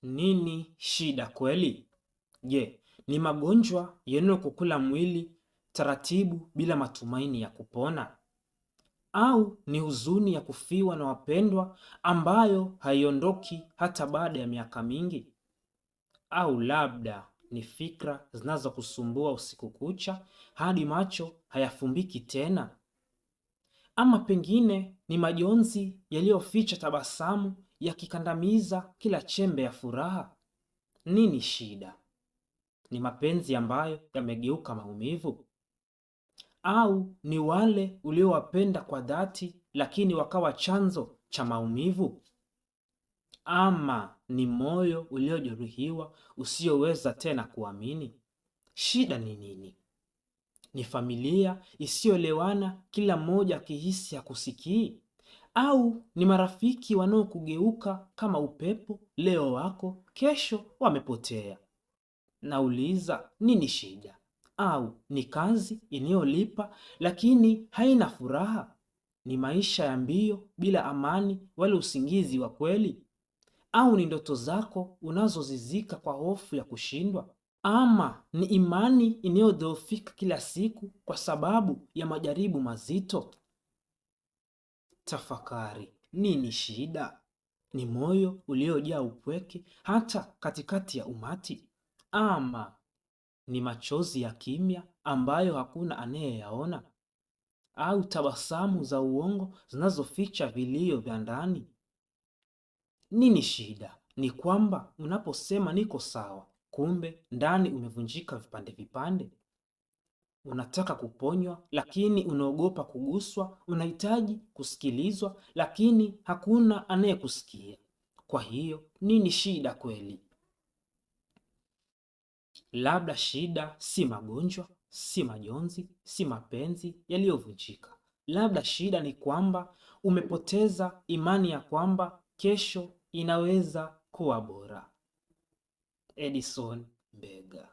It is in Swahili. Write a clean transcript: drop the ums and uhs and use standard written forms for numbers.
Nini shida kweli? Je, ni magonjwa yanayokukula mwili taratibu bila matumaini ya kupona? Au ni huzuni ya kufiwa na wapendwa ambayo haiondoki hata baada ya miaka mingi? Au labda ni fikra zinazokusumbua usiku kucha hadi macho hayafumbiki tena? Ama pengine ni majonzi yaliyoficha tabasamu yakikandamiza kila chembe ya furaha? Nini shida? Ni mapenzi ambayo yamegeuka maumivu? Au ni wale uliowapenda kwa dhati lakini wakawa chanzo cha maumivu? Ama ni moyo uliojeruhiwa usioweza tena kuamini? Shida ni nini? Ni familia isiyoelewana, kila mmoja akihisi hakusikii? Au ni marafiki wanaokugeuka kama upepo, leo wako, kesho wamepotea? Nauliza, nini shida? Au ni kazi inayolipa lakini haina furaha? Ni maisha ya mbio bila amani wala usingizi wa kweli? Au ni ndoto zako unazozizika kwa hofu ya kushindwa? Ama ni imani inayodhoofika kila siku kwa sababu ya majaribu mazito? Tafakari, nini shida? Ni moyo uliojaa upweke hata katikati ya umati? Ama ni machozi ya kimya ambayo hakuna anayeyaona? Au tabasamu za uongo zinazoficha vilio vya ndani? Nini shida? Ni kwamba unaposema niko sawa, kumbe ndani umevunjika vipande vipande. Unataka kuponywa lakini unaogopa kuguswa, unahitaji kusikilizwa lakini hakuna anayekusikia. Kwa hiyo, nini shida kweli? Labda shida si magonjwa, si majonzi, si mapenzi yaliyovunjika. Labda shida ni kwamba umepoteza imani ya kwamba kesho inaweza kuwa bora. Edison Mbega.